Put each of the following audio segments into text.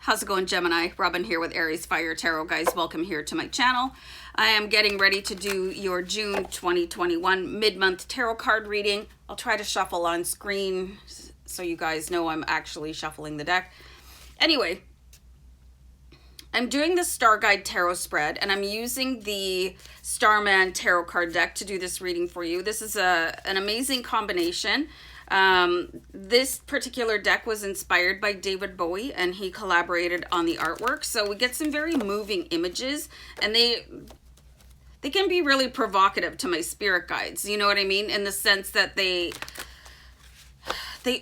How's it going, Gemini? Robin here with AriesFireTarot. Guys, welcome here to my channel. I am getting ready to do your June 2021 mid-month tarot card reading. I'll try to shuffle on screen so you guys know I'm actually shuffling the deck. Anyway, I'm doing the Starguide tarot spread, and I'm using the Starman tarot card deck to do this reading for you. This is an amazing combination. This particular deck was inspired by David Bowie, and he collaborated on the artwork. So we get some very moving images, and they can be really provocative to my spirit guides. You know what I mean? In the sense that they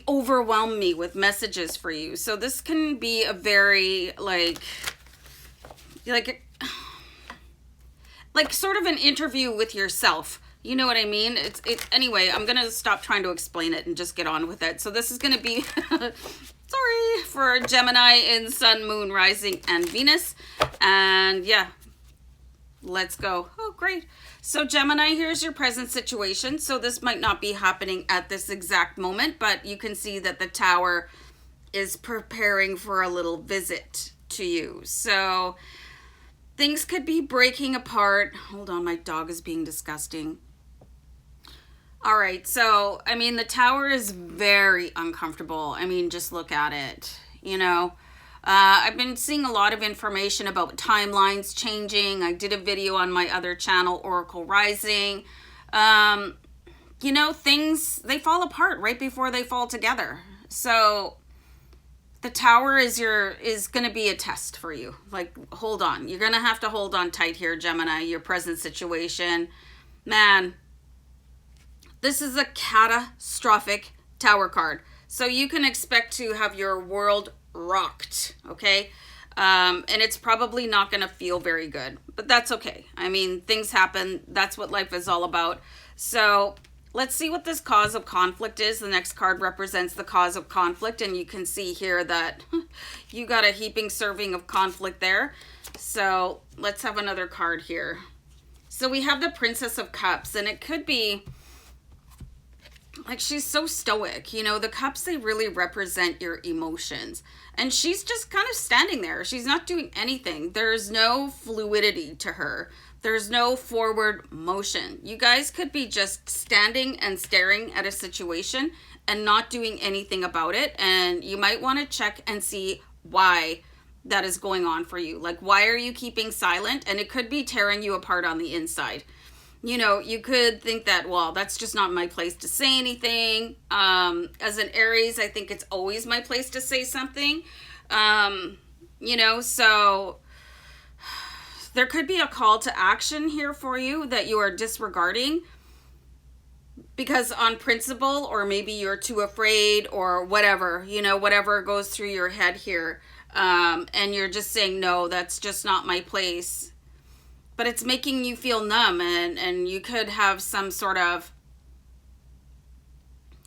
overwhelm me with messages for you. So this can be a very like sort of an interview with yourself. You know what I mean? Anyway, I'm going to stop trying to explain it and just get on with it. So this is going to be, sorry, for Gemini in Sun, Moon, Rising, and Venus. And yeah, let's go. Oh, great. So Gemini, here's your present situation. So this might not be happening at this exact moment, but you can see that the Tower is preparing for a little visit to you. So things could be breaking apart. Hold on, my dog is being disgusting. All right, so, I mean, the Tower is very uncomfortable. I mean, just look at it, you know. I've been seeing a lot of information about timelines changing. I did a video on my other channel, Oracle Rising. You know, things, they fall apart right before they fall together. So the Tower is going to be a test for you. Like, hold on. You're going to have to hold on tight here, Gemini, your present situation. Man, this is a catastrophic Tower card. So you can expect to have your world rocked, okay? And it's probably not going to feel very good, but that's okay. I mean, things happen. That's what life is all about. So let's see what this cause of conflict is. The next card represents the cause of conflict, and you can see here that you got a heaping serving of conflict there. So let's have another card here. So we have the Princess of Cups, and it could be like she's so stoic. You know, the cups, they really represent your emotions. And she's just kind of standing there. She's not doing anything. There's no fluidity to her. There's no forward motion. You guys could be just standing and staring at a situation and not doing anything about it. And you might want to check and see why that is going on for you. Like, why are you keeping silent? And it could be tearing you apart on the inside. You know, you could think that, well, that's just not my place to say anything. As an Aries, I think it's always my place to say something. You know, so there could be a call to action here for you that you are disregarding because on principle, or maybe you're too afraid or whatever, you know, whatever goes through your head here. And you're just saying, no, that's just not my place. But it's making you feel numb, and you could have some sort of,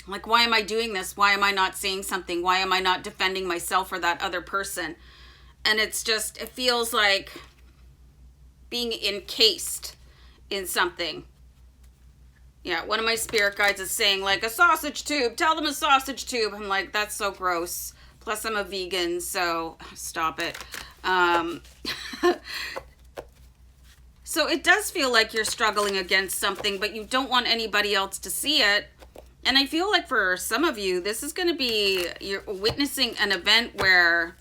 like, why am I doing this? Why am I not saying something? Why am I not defending myself or that other person? And it's just, it feels like being encased in something. Yeah, one of my spirit guides is saying, like, a sausage tube. Tell them a sausage tube. I'm like, that's so gross. Plus, I'm a vegan, so stop it. So it does feel like you're struggling against something, but you don't want anybody else to see it. And I feel like for some of you, this is going to be, you're witnessing an event where,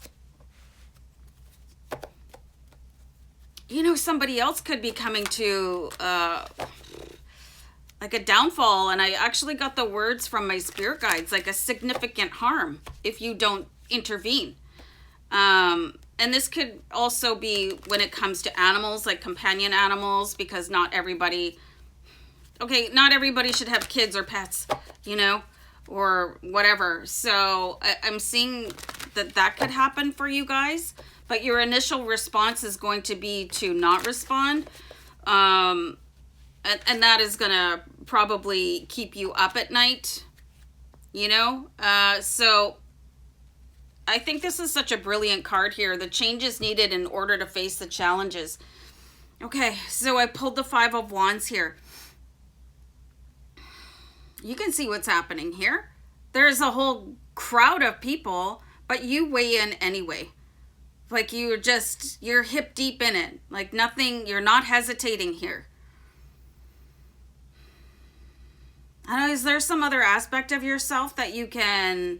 you know, somebody else could be coming to like a downfall. And I actually got the words from my spirit guides, like a significant harm if you don't intervene. And this could also be when it comes to animals, like companion animals, because not everybody should have kids or pets, you know, or whatever. So I'm seeing that could happen for you guys, but your initial response is going to be to not respond. And that is going to probably keep you up at night, you know? So I think this is such a brilliant card here. The changes needed in order to face the challenges. Okay, so I pulled the Five of Wands here. You can see what's happening here. There's a whole crowd of people, but you weigh in anyway. Like you're hip deep in it. Like nothing, you're not hesitating here. I don't know, is there some other aspect of yourself that you can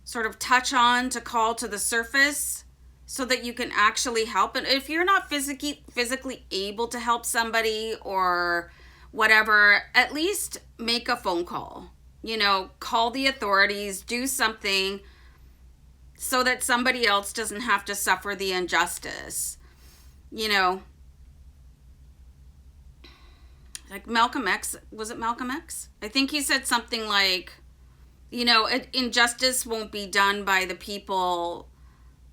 sort of touch on to call to the surface so that you can actually help? And if you're not physically able to help somebody or whatever, at least make a phone call. You know, call the authorities, do something so that somebody else doesn't have to suffer the injustice. You know, like Malcolm X, was it Malcolm X? I think he said something like, you know, injustice won't be done by the people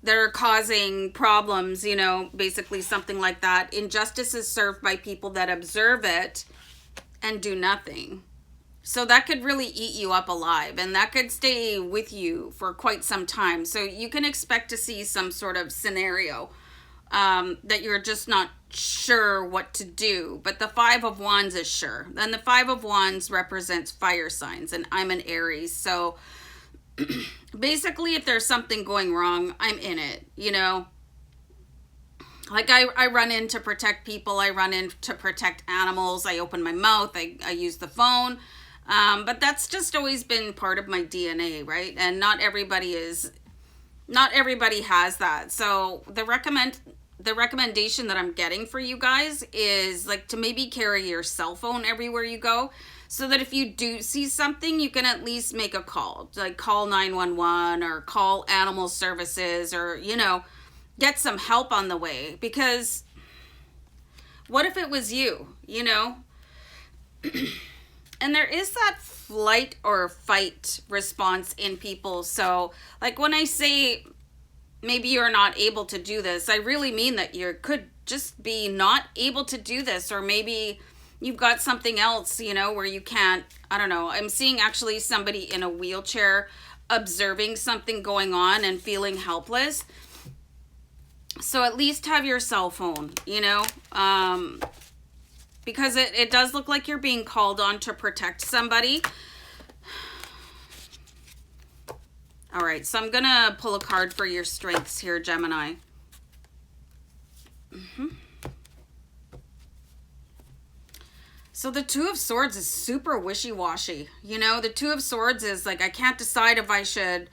that are causing problems, you know, basically something like that. Injustice is served by people that observe it and do nothing. So that could really eat you up alive, and that could stay with you for quite some time. So you can expect to see some sort of scenario that you're just not sure what to do. But the Five of Wands is sure. And the Five of Wands represents fire signs, and I'm an Aries. So basically, if there's something going wrong, I'm in it, you know. Like I run in to protect people. I run in to protect animals. I open my mouth. I use the phone. But that's just always been part of my DNA, right? And not everybody has that. So the recommendation that I'm getting for you guys is like to maybe carry your cell phone everywhere you go, so that if you do see something, you can at least make a call, like call 911 or call animal services, or, you know, get some help on the way. Because what if it was you, you know? And there is that flight or fight response in people. So like when I say maybe you're not able to do this, I really mean that you could just be not able to do this, or maybe you've got something else, you know, where you can't, I don't know. I'm seeing actually somebody in a wheelchair observing something going on and feeling helpless. So at least have your cell phone, you know, because it does look like you're being called on to protect somebody. All right, so I'm going to pull a card for your strengths here, Gemini. So the Two of Swords is super wishy-washy. You know, the Two of Swords is like, I can't decide if I should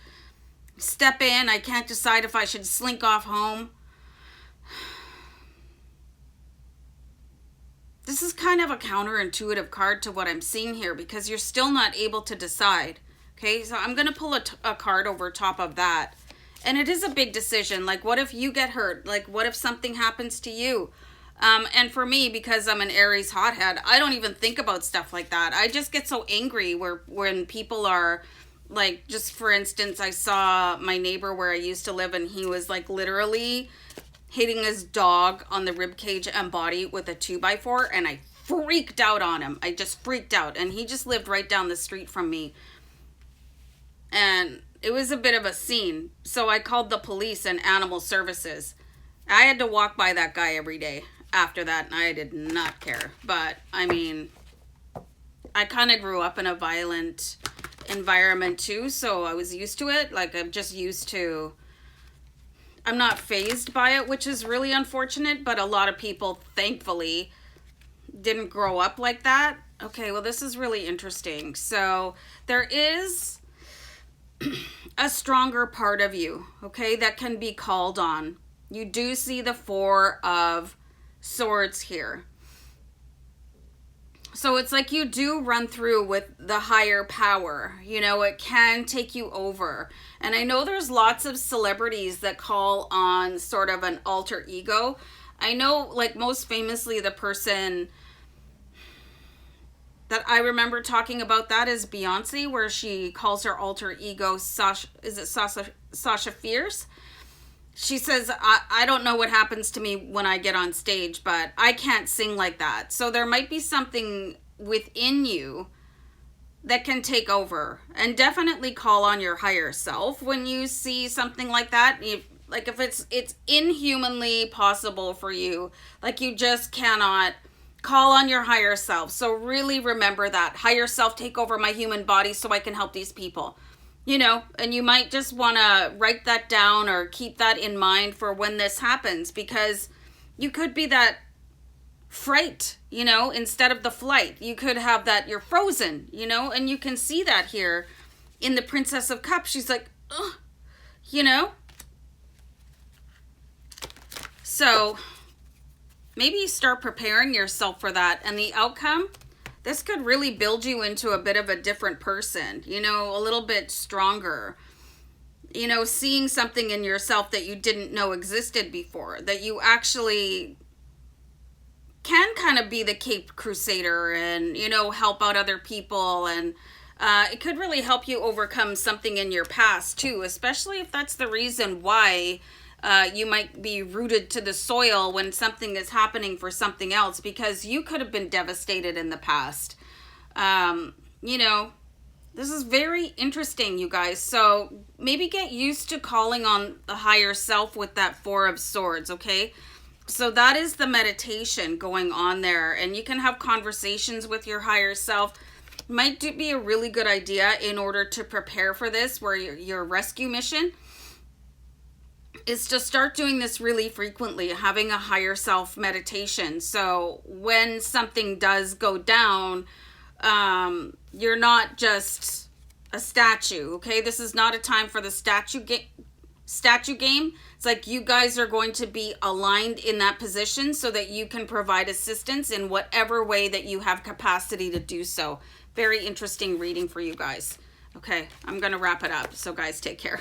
step in. I can't decide if I should slink off home. This is kind of a counterintuitive card to what I'm seeing here, because you're still not able to decide. Okay, so I'm going to pull a card over top of that. And it is a big decision. Like, what if you get hurt? Like, what if something happens to you? And for me, because I'm an Aries hothead, I don't even think about stuff like that. I just get so angry when people are, like, just for instance, I saw my neighbor where I used to live, and he was, like, literally hitting his dog on the rib cage and body with a 2x4, and I freaked out on him. I just freaked out. And he just lived right down the street from me. And it was a bit of a scene. So I called the police and animal services. I had to walk by that guy every day after that, and I did not care. But, I mean, I kind of grew up in a violent environment too, so I was used to it. Like, I'm just used to... I'm not fazed by it, which is really unfortunate, but a lot of people, thankfully, didn't grow up like that. Okay, well, this is really interesting. So there is a stronger part of you, okay, that can be called on. You do see the Four of Swords here. So it's like you do run through with the higher power. You know, it can take you over. And I know there's lots of celebrities that call on sort of an alter ego. I know, like, most famously, the person that I remember talking about that is Beyonce, where she calls her alter ego Sasha Fierce. She says, I don't know what happens to me when I get on stage, but I can't sing like that. So there might be something within you that can take over. And definitely call on your higher self when you see something like that. Like if it's inhumanly possible for you, like you just cannot, call on your higher self. So really remember that. Higher self, take over my human body so I can help these people. You know, and you might just want to write that down or keep that in mind for when this happens, because you could be that fright, you know, instead of the flight. You could have that you're frozen, you know, and you can see that here in the Princess of Cups. She's like, ugh, you know. So maybe you start preparing yourself for that, and the outcome, this could really build you into a bit of a different person, you know, a little bit stronger. You know, seeing something in yourself that you didn't know existed before, that you actually can kind of be the Cape Crusader and, you know, help out other people. And it could really help you overcome something in your past too, especially if that's the reason why you might be rooted to the soil when something is happening for something else, because you could have been devastated in the past. You know, this is very interesting, you guys. So maybe get used to calling on the higher self with that Four of Swords, okay? So that is the meditation going on there, and you can have conversations with your higher self. Might be a really good idea in order to prepare for this, where your rescue mission is to start doing this really frequently, having a higher self meditation. So when something does go down, you're not just a statue, okay? This is not a time for the statue game. It's like you guys are going to be aligned in that position so that you can provide assistance in whatever way that you have capacity to do so. Very interesting reading for you guys. Okay, I'm going to wrap it up. So guys, take care.